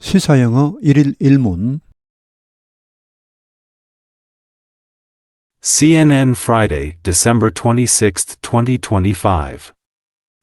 시사영어 1일 1문 CNN Friday, December 26, 2025.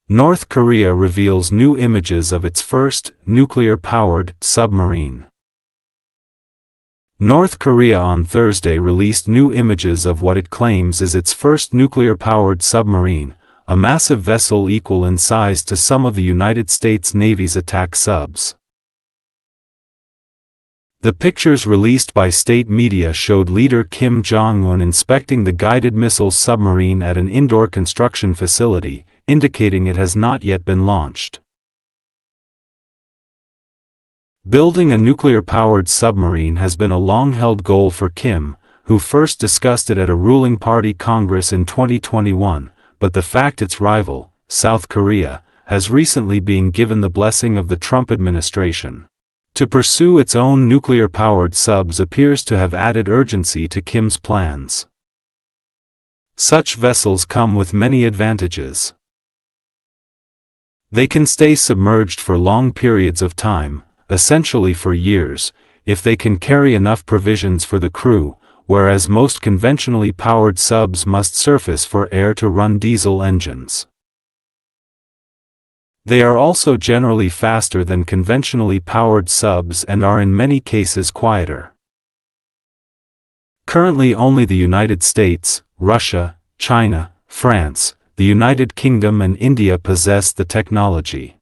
North Korea reveals new images of its first nuclear-powered submarine. North Korea on Thursday released new images of what it claims is its first nuclear-powered submarine, a massive vessel equal in size to some of the United States Navy's attack subs. The pictures released by state media showed leader Kim Jong-un inspecting the guided missile submarine at an indoor construction facility, indicating it has not yet been launched. Building a nuclear-powered submarine has been a long-held goal for Kim, who first discussed it at a ruling party Congress in 2021, but the fact its rival, South Korea, has recently been given the blessing of the Trump administration to pursue its own nuclear-powered subs appears to have added urgency to Kim's plans. Such vessels come with many advantages. They can stay submerged for long periods of time, essentially for years, if they can carry enough provisions for the crew, whereas most conventionally powered subs must surface for air to run diesel engines. They are also generally faster than conventionally powered subs and are in many cases quieter. Currently only the United States, Russia, China, France, the United Kingdom and India possess the technology.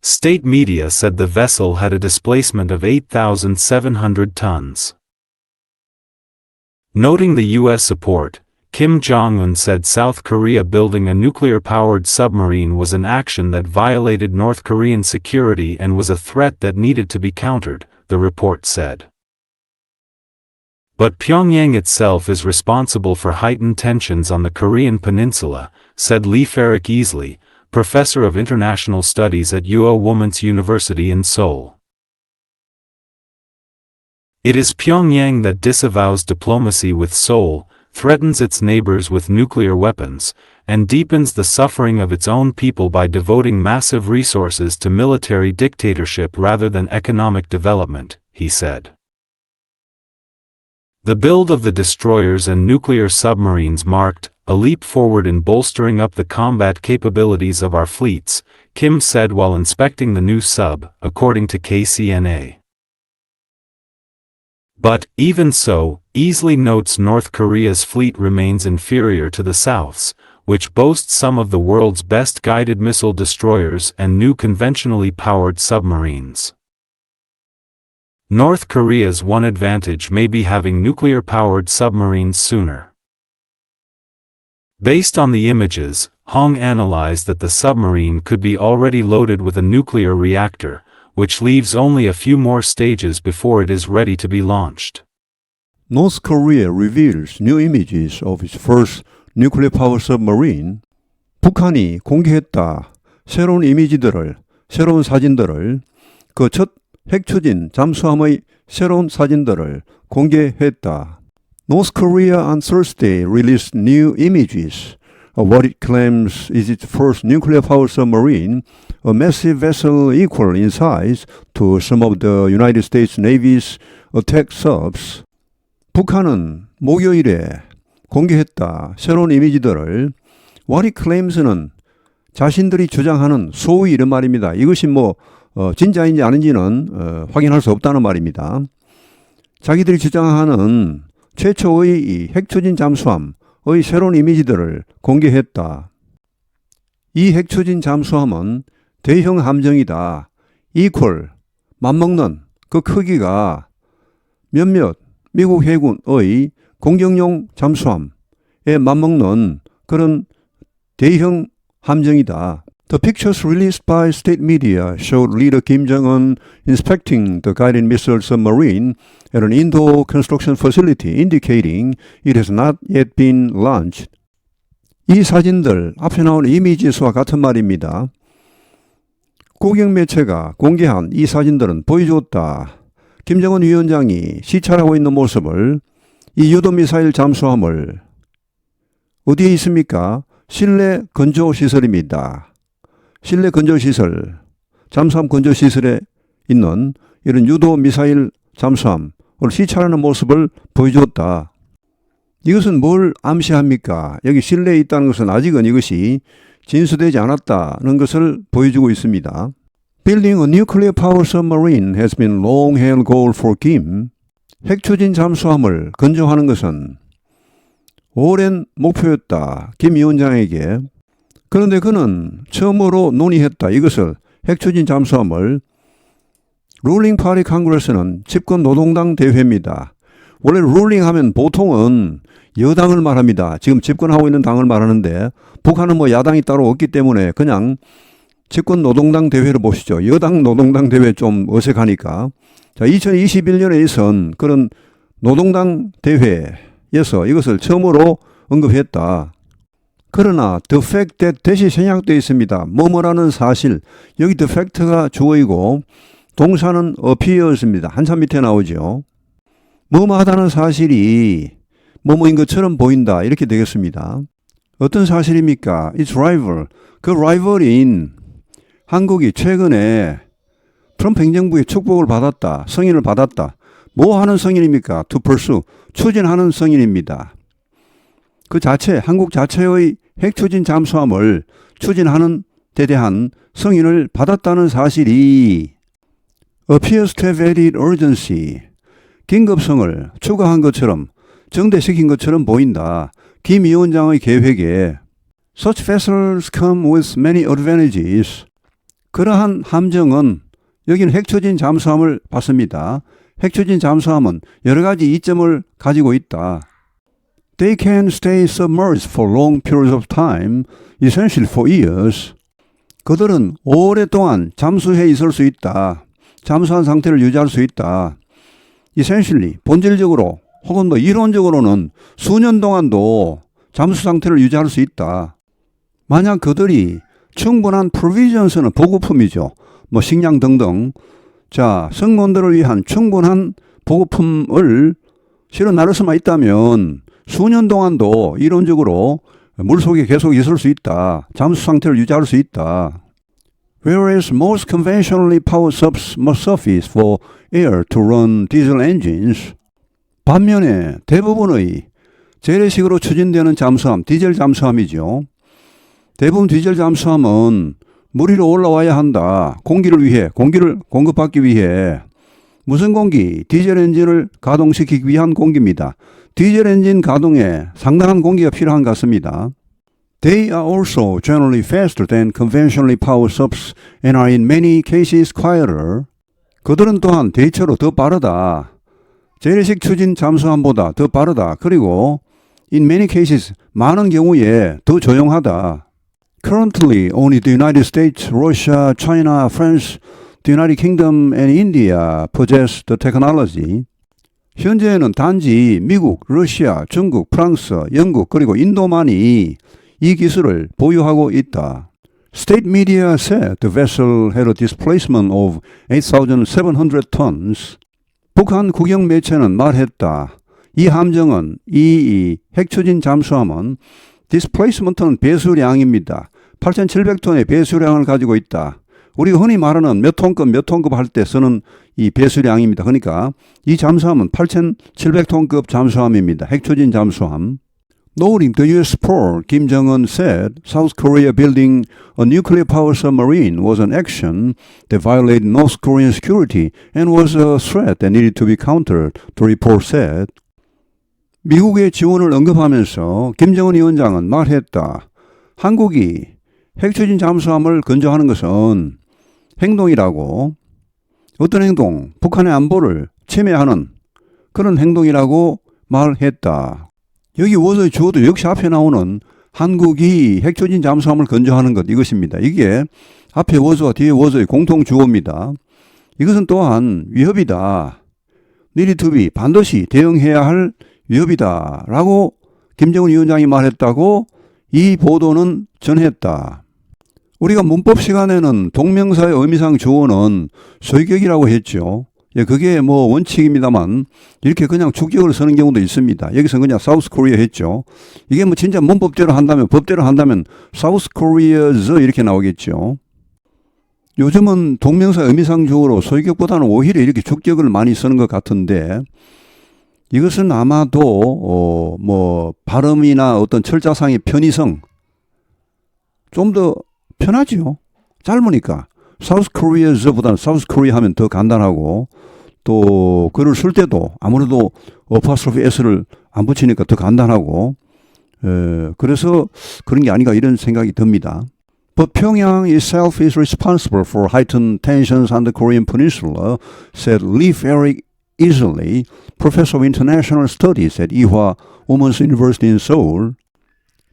State media said the vessel had a displacement of 8,700 tons. Noting the U.S. support, Kim Jong-un said South Korea building a nuclear-powered submarine was an action that violated North Korean security and was a threat that needed to be countered, the report said. But Pyongyang itself is responsible for heightened tensions on the Korean peninsula, said Lee Farrokh-Easley, professor of international studies at UO Women's University in Seoul. It is Pyongyang that disavows diplomacy with Seoul, threatens its neighbors with nuclear weapons, and deepens the suffering of its own people by devoting massive resources to military dictatorship rather than economic development, he said. The build of the destroyers and nuclear submarines marked a leap forward in bolstering up the combat capabilities of our fleets, Kim said while inspecting the new sub, according to KCNA. But, even so, Easley notes North Korea's fleet remains inferior to the South's, which boasts some of the world's best guided missile destroyers and new conventionally powered submarines. North Korea's one advantage may be having nuclear-powered submarines sooner. Based on the images, Hong analyzed that the submarine could be already loaded with a nuclear reactor, which leaves only a few more stages before it is ready to be launched. North Korea reveals new images of its first nuclear-powered submarine. 북한이 공개했다. 새로운 사진들을, 그 첫 핵추진 잠수함의 새로운 사진들을 공개했다. North Korea on Thursday released new images of what it claims is its first nuclear-powered submarine, a massive vessel equal in size to some of the United States Navy's attack subs. 북한은 목요일에 공개했다. 새로운 이미지들을. What it claims는 자신들이 주장하는 소위 이런 말입니다. 이것이 진짜인지 아닌지는 확인할 수 없다는 말입니다. 자기들이 주장하는 최초의 이 핵추진 잠수함의 새로운 이미지들을 공개했다. 이 핵추진 잠수함은 대형 함정이다. equal, 맞먹는 그 크기가 몇몇 미국 해군의 공격용 잠수함에 맞먹는 그런 대형 함정이다. The pictures released by state media showed leader Kim Jong-un inspecting the guided missile submarine at an indoor construction facility, indicating it has not yet been launched. 이 사진들, 앞에 나온 이미지수와 같은 말입니다. 국영 매체가 공개한 이 사진들은 보여주었다. 김정은 위원장이 시찰하고 있는 모습을, 이 유도미사일 잠수함을 어디에 있습니까? 실내 건조시설입니다. 실내 건조시설, 잠수함 건조시설에 있는 이런 유도 미사일 잠수함을 시찰하는 모습을 보여주었다. 이것은 뭘 암시합니까? 여기 실내에 있다는 것은 아직은 이것이 진수되지 않았다는 것을 보여주고 있습니다. Building a nuclear power submarine has been long-held goal for Kim. 핵추진 잠수함을 건조하는 것은 오랜 목표였다. 김 위원장에게. 그런데 그는 처음으로 논의했다. 이것을 핵추진 잠수함을 룰링 파리 컨그레스는 집권 노동당 대회입니다. 원래 룰링 하면 보통은 여당을 말합니다. 지금 집권하고 있는 당을 말하는데 북한은 뭐 야당이 따로 없기 때문에 그냥 집권 노동당 대회를 보시죠. 여당 노동당 대회 좀 어색하니까. 자, 2021년에 있은 그런 노동당 대회에서 이것을 처음으로 언급했다. 그러나 the fact that 대시 생략되어 있습니다. 뭐뭐라는 사실. 여기 the fact가 주어이고 동사는 appears입니다. 한참 밑에 나오죠. 뭐뭐하다는 사실이 뭐뭐인 것처럼 보인다. 이렇게 되겠습니다. 어떤 사실입니까? It's rival. 그 라이벌인 한국이 최근에 트럼프 행정부의 축복을 받았다. 승인을 받았다. 뭐 하는 승인입니까? To pursue. 추진하는 승인입니다. 그 자체, 한국 자체의 핵추진 잠수함을 추진하는 데 대한 승인을 받았다는 사실이 appears to have added urgency. 긴급성을 추가한 것처럼 정대시킨 것처럼 보인다. 김 위원장의 계획에 Such vessels come with many advantages. 그러한 함정은 여기는 핵추진 잠수함을 봤습니다. 핵추진 잠수함은 여러 가지 이점을 가지고 있다. They can stay submerged for long periods of time, essentially for years. 그들은 오랫동안 잠수해 있을 수 있다. 잠수한 상태를 유지할 수 있다. Essentially, 본질적으로 혹은 뭐 이론적으로는 수년 동안도 잠수 상태를 유지할 수 있다. 만약 그들이 충분한 프로비전스는 보급품이죠. 뭐 식량 등등. 자, 승무원들을 위한 충분한 보급품을 실어 나를 수만 있다면 수년 동안도 이론적으로 물속에 계속 있을 수 있다. 잠수 상태를 유지할 수 있다. Whereas most conventionally powered subs must surface for air to run diesel engines. 반면에 대부분의 재래식으로 추진되는 잠수함, 디젤 잠수함이죠. 대부분 디젤 잠수함은 물 위로 올라와야 한다. 공기를 위해, 공기를 공급받기 위해. 무슨 공기? 디젤 엔진을 가동시키기 위한 공기입니다. 디젤 엔진 가동에 상당한 공기가 필요한 것 같습니다. They are also generally faster than conventionally powered subs and are in many cases quieter. 그들은 또한 대체로 더 빠르다. 재래식 추진 잠수함보다 더 빠르다. 그리고 in many cases 많은 경우에 더 조용하다. Currently, only the United States, Russia, China, France, the United Kingdom and India possess the technology. 현재는 단지 미국, 러시아, 중국, 프랑스, 영국 그리고 인도만이 이 기술을 보유하고 있다. State media said the vessel had a displacement of 8,700 tons. 북한 국영 매체는 말했다. 이 함정은 이 핵추진 잠수함은 displacement는 배수량입니다. 8,700톤의 배수량을 가지고 있다. 우리가 흔히 말하는 몇 톤급 할 때 쓰는 이 배수량입니다. 그러니까 이 잠수함은 8,700톤급 잠수함입니다. 핵추진 잠수함. Noting the U.S. support, Kim Jong-un said South Korea building a nuclear power submarine was an action that violated North Korean security and was a threat that needed to be countered, the report said. 미국의 지원을 언급하면서 김정은 위원장은 말했다. 한국이 핵추진 잠수함을 건조하는 것은 행동이라고. 어떤 행동? 북한의 안보를 침해하는 그런 행동이라고 말했다. 여기 워서의 주어도 역시 앞에 나오는 한국이 핵추진 잠수함을 건조하는 것 이것입니다. 이게 앞에 워서와 뒤에 워서의 공통 주어입니다. 이것은 또한 위협이다. needed to be 반드시 대응해야 할 위협이다 라고 김정은 위원장이 말했다고 이 보도는 전했다. 우리가 문법 시간에는 동명사의 의미상 주어는 소유격이라고 했죠. 예, 그게 뭐 원칙입니다만 이렇게 그냥 주격을 쓰는 경우도 있습니다. 여기서 그냥 사우스 코리아 했죠. 이게 뭐 진짜 문법대로 한다면 법대로 한다면 사우스 코리아즈 이렇게 나오겠죠. 요즘은 동명사 의미상적으로 소유격보다는 오히려 이렇게 주격을 많이 쓰는 것 같은데 이것은 아마도 뭐 발음이나 어떤 철자상의 편의성 좀 더 편하지요. 짧으니까. South Korea's보다는 South Korea 하면 더 간단하고 또 글을 쓸 때도 아무래도 어퍼스트로피 S를 안 붙이니까 더 간단하고 그래서 그런 게 아닌가 이런 생각이 듭니다. But Pyongyang itself is responsible for heightened tensions on the Korean Peninsula, said Lee Ferrick Easley, professor of international studies at Ewha Women's University in Seoul.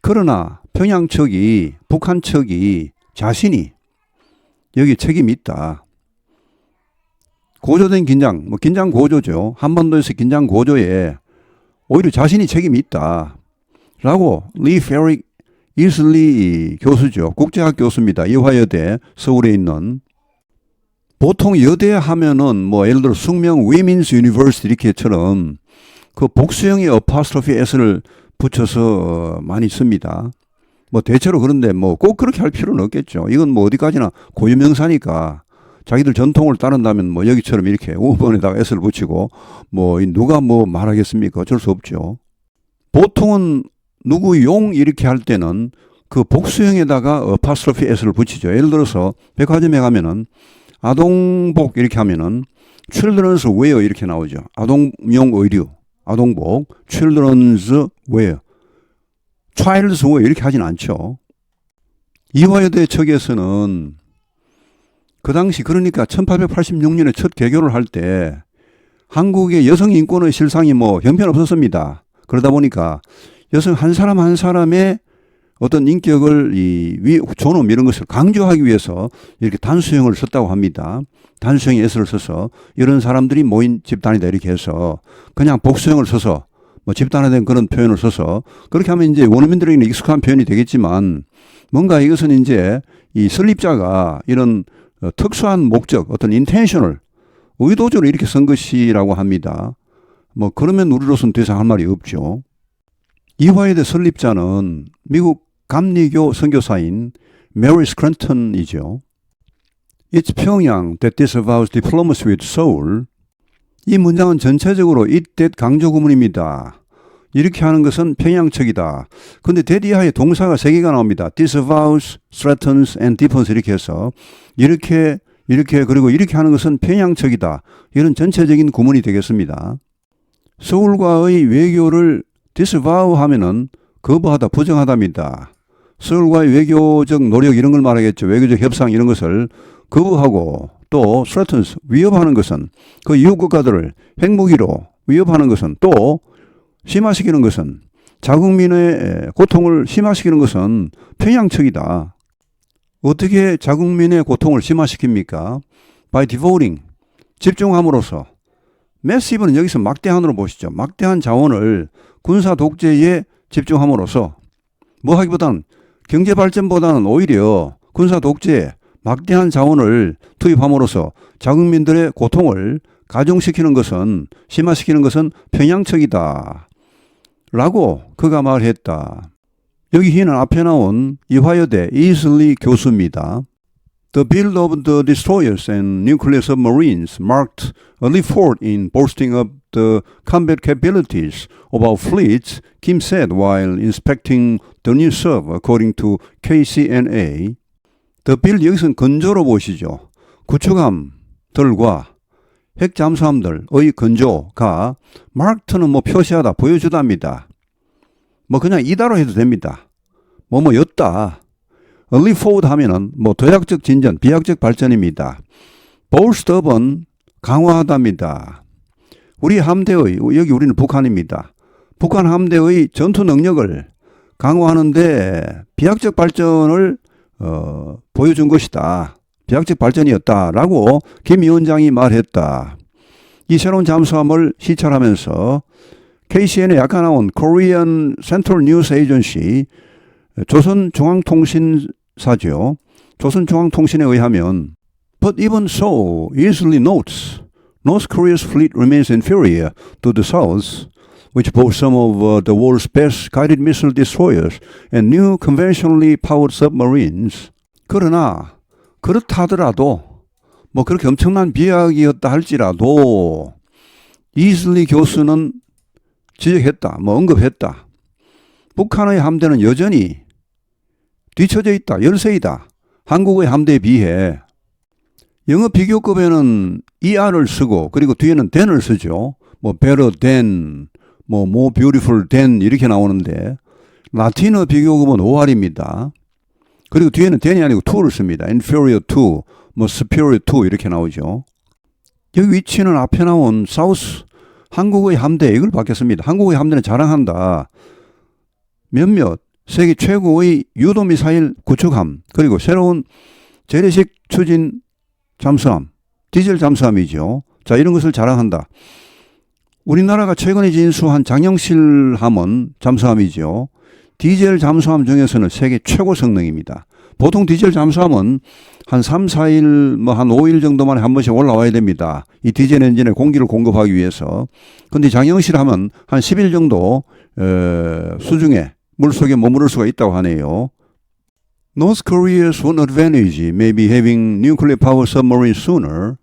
그러나 평양 측이, 북한 측이 자신이 여기 책임이 있다. 고조된 긴장, 뭐 긴장 고조죠. 한반도에서 긴장 고조에 오히려 자신이 책임이 있다. 라고 리 페릭 이슬리 교수죠. 국제학 교수입니다. 이화여대 서울에 있는. 보통 여대 하면은 뭐 예를 들어 숙명 Women's University 이렇게처럼 그 복수형의 어파스트로피 S를 붙여서 많이 씁니다. 뭐 대체로 그런데 뭐 꼭 그렇게 할 필요는 없겠죠. 이건 뭐 어디까지나 고유명사니까 자기들 전통을 따른다면 뭐 여기처럼 이렇게 우번에다가 S를 붙이고 뭐 누가 뭐 말하겠습니까? 어쩔 수 없죠. 보통은 누구 용 이렇게 할 때는 그 복수형에다가 어파스트로피 S를 붙이죠. 예를 들어서 백화점에 가면은 아동복 이렇게 하면은 children's wear 이렇게 나오죠. 아동용 의류, 아동복, children's wear. child's wear 이렇게 하진 않죠. 이화여대 측에서는 그 당시 그러니까 1886년에 첫 개교를 할 때 한국의 여성 인권의 실상이 뭐 형편없었습니다. 그러다 보니까 여성 한 사람 한 사람의 어떤 인격을 존엄 이런 것을 강조하기 위해서 이렇게 단수형을 썼다고 합니다. 단수형에 S를 써서 이런 사람들이 모인 집단이다 이렇게 해서 그냥 복수형을 써서 뭐 집단화된 그런 표현을 써서 그렇게 하면 이제 원어민들에게는 익숙한 표현이 되겠지만 뭔가 이것은 이제 이 설립자가 이런 특수한 목적 어떤 인텐셔널 의도적으로 이렇게 쓴 것이라고 합니다. 뭐 그러면 우리로서는 더 이상 할 말이 없죠. 이화여대 설립자는 미국 감리교 선교사인 메리 스크랜턴이죠. It's Pyongyang that disavows diplomacy with Seoul. 이 문장은 전체적으로 it that 강조 구문입니다. 이렇게 하는 것은 평양 측이다. 그런데 that 이하에 동사가 3개가 나옵니다. disavows, threatens, and deepens 이렇게 해서 이렇게 그리고 이렇게 하는 것은 평양 측이다. 이런 전체적인 구문이 되겠습니다. 서울과의 외교를 disavow 하면은 거부하다, 부정하다입니다. 서울과의 외교적 노력 이런 걸 말하겠죠. 외교적 협상 이런 것을 거부하고 또 threatens, 위협하는 것은 그 이웃 국가들을 핵무기로 위협하는 것은 또 심화시키는 것은 자국민의 고통을 심화시키는 것은 평양 측이다. 어떻게 자국민의 고통을 심화시킵니까? By devoting, 집중함으로써. massive는 여기서 막대한으로 보시죠. 막대한 자원을 군사 독재에 집중함으로써 뭐 하기보다는 경제발전보다는 오히려 군사 독재에 막대한 자원을 투입함으로써 자국민들의 고통을 가중시키는 것은 심화시키는 것은 평양 측이다. 라고 그가 말했다. 여기 희는 앞에 나온 이화여대 이슬리 교수입니다. The build of the destroyers and nuclear submarines marked a leap forward in bolstering up the combat capabilities of our fleets, Kim said while inspecting the new sub, according to KCNA. The build 여기서는 건조로 보시죠. 구축함들과 핵잠수함들의 건조가 marked는 뭐 표시하다, 보여주다입니다. 뭐 그냥 이다로 해도 됩니다. 였다. A leap forward 하면은 뭐 도약적 진전, 비약적 발전입니다. bolster up은 강화하다입니다. 우리 함대의, 여기 우리는 북한입니다. 북한 함대의 전투 능력을 강화하는데 비약적 발전을 보여준 것이다. 비약적 발전이었다라고 김 위원장이 말했다. 이 새로운 잠수함을 시찰하면서 KCN에 약간 나온 Korean Central News Agency 조선중앙통신사죠. 조선중앙통신에 의하면 But even so, easily notes North Korea's fleet remains inferior to the South, which boasts some of the world's best guided missile destroyers and new conventionally powered submarines. 그러나 그렇다 하더라도 뭐 그렇게 엄청난 비약이었다 할지라도 이슬리 교수는 지적했다, 뭐 언급했다. 북한의 함대는 여전히 뒤처져 있다, 열세이다. 한국의 함대에 비해. 영어 비교급에는 ER을 쓰고 그리고 뒤에는 than을 쓰죠. 뭐 better than, 뭐 more beautiful than 이렇게 나오는데 라틴어 비교급은 OR입니다. 그리고 뒤에는 than이 아니고 to를 씁니다. inferior to, 뭐 superior to 이렇게 나오죠. 여기 위치는 앞에 나온 사우스 한국의 함대 이걸 받겠습니다. 한국의 함대는 자랑한다. 몇몇 세계 최고의 유도미사일 구축함 그리고 새로운 재래식 추진 잠수함, 디젤 잠수함이죠. 자, 이런 것을 자랑한다. 우리나라가 최근에 진수한 장영실 함은 잠수함이죠. 디젤 잠수함 중에서는 세계 최고 성능입니다. 보통 디젤 잠수함은 한 3, 4일, 뭐 한 5일 정도만에 한 번씩 올라와야 됩니다. 이 디젤 엔진에 공기를 공급하기 위해서. 근데 장영실 함은 한 10일 정도 수중에 물속에 머무를 수가 있다고 하네요. North Korea's one advantage may be having nuclear power submarine sooner.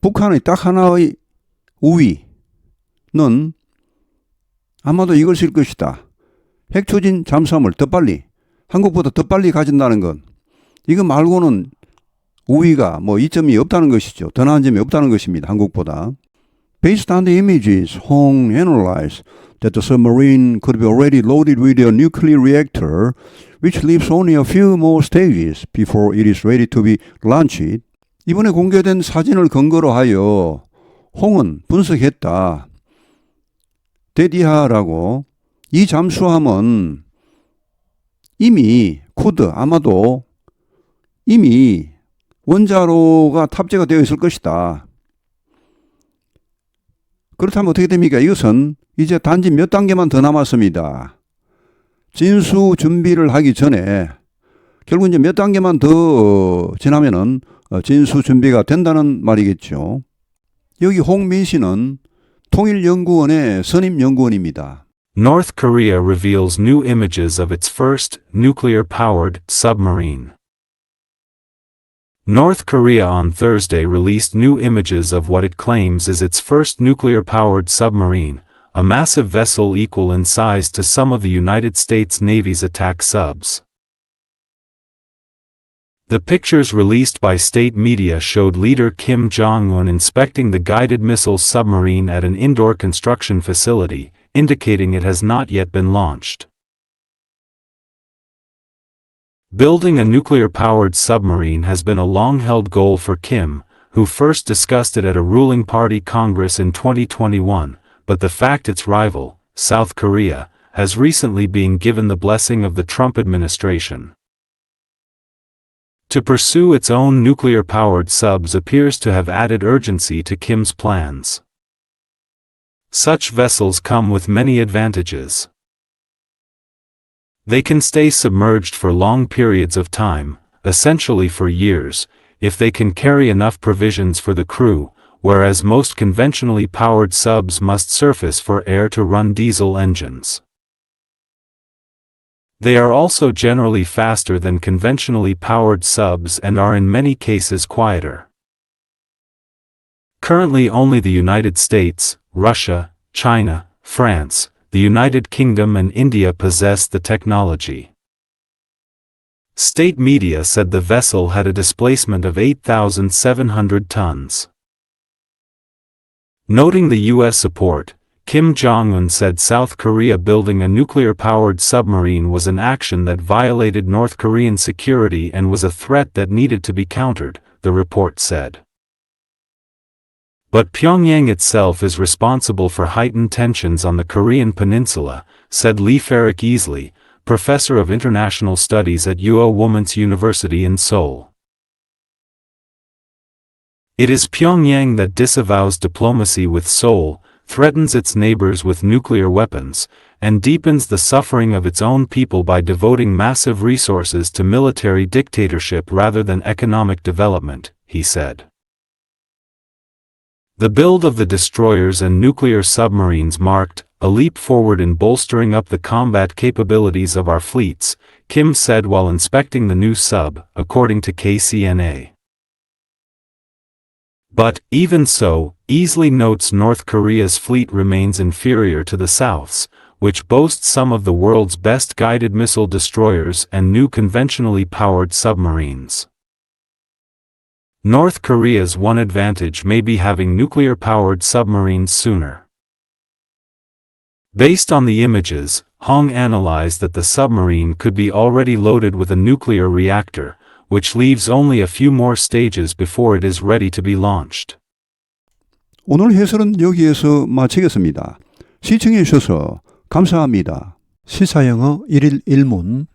북한의 딱 하나의 우위는 아마도 이것일 것이다. 핵추진 잠수함을 더 빨리, 한국보다 더 빨리 가진다는 건 이거 말고는 우위가 뭐 이점이 없다는 것이죠. 더 나은 점이 없다는 것입니다. 한국보다. Based on the images, Hong analyzed that the submarine could be already loaded with a nuclear reactor, which leaves only a few more stages before it is ready to be launched. 이번에 공개된 사진을 근거로 하여 홍은 분석했다. 데디하라고 이 잠수함은 이미 아마도 이미 원자로가 탑재가 되어 있을 것이다. 그렇다면 어떻게 됩니까? 이것은 이제 단지 몇 단계만 더 남았습니다. 진수 준비를 하기 전에 결국 이제 몇 단계만 더 지나면은 진수 준비가 된다는 말이겠죠. 여기 홍민 씨는 통일연구원의 선임 연구원입니다. North Korea reveals new images of its first nuclear-powered submarine. North Korea on Thursday released new images of what it claims is its first nuclear-powered submarine, a massive vessel equal in size to some of the United States Navy's attack subs. The pictures released by state media showed leader Kim Jong-un inspecting the guided missile submarine at an indoor construction facility, indicating it has not yet been launched. Building a nuclear-powered submarine has been a long-held goal for Kim, who first discussed it at a ruling party Congress in 2021, but the fact its rival, South Korea, has recently been given the blessing of the Trump administration to pursue its own nuclear-powered subs appears to have added urgency to Kim's plans. Such vessels come with many advantages. They can stay submerged for long periods of time, essentially for years, if they can carry enough provisions for the crew, whereas most conventionally powered subs must surface for air to run diesel engines. They are also generally faster than conventionally powered subs and are in many cases quieter. Currently only the United States, Russia, China, France, the United Kingdom and India possess the technology. State media said the vessel had a displacement of 8,700 tons. Noting the U.S. support, Kim Jong-un said South Korea building a nuclear-powered submarine was an action that violated North Korean security and was a threat that needed to be countered, the report said. But Pyongyang itself is responsible for heightened tensions on the Korean peninsula, said Lee Farrick-Easley, professor of international studies at UO Women's University in Seoul. It is Pyongyang that disavows diplomacy with Seoul, threatens its neighbors with nuclear weapons, and deepens the suffering of its own people by devoting massive resources to military dictatorship rather than economic development, he said. The build of the destroyers and nuclear submarines marked a leap forward in bolstering up the combat capabilities of our fleets, Kim said while inspecting the new sub, according to KCNA. But, even so, easily notes North Korea's fleet remains inferior to the South's, which boasts some of the world's best guided missile destroyers and new conventionally powered submarines. North Korea's one advantage may be having nuclear-powered submarines sooner. Based on the images, Hong analyzed that the submarine could be already loaded with a nuclear reactor, which leaves only a few more stages before it is ready to be launched. 오늘 해설은 여기에서 마치겠습니다. 시청해 주셔서 감사합니다. 시사영어 1일 1문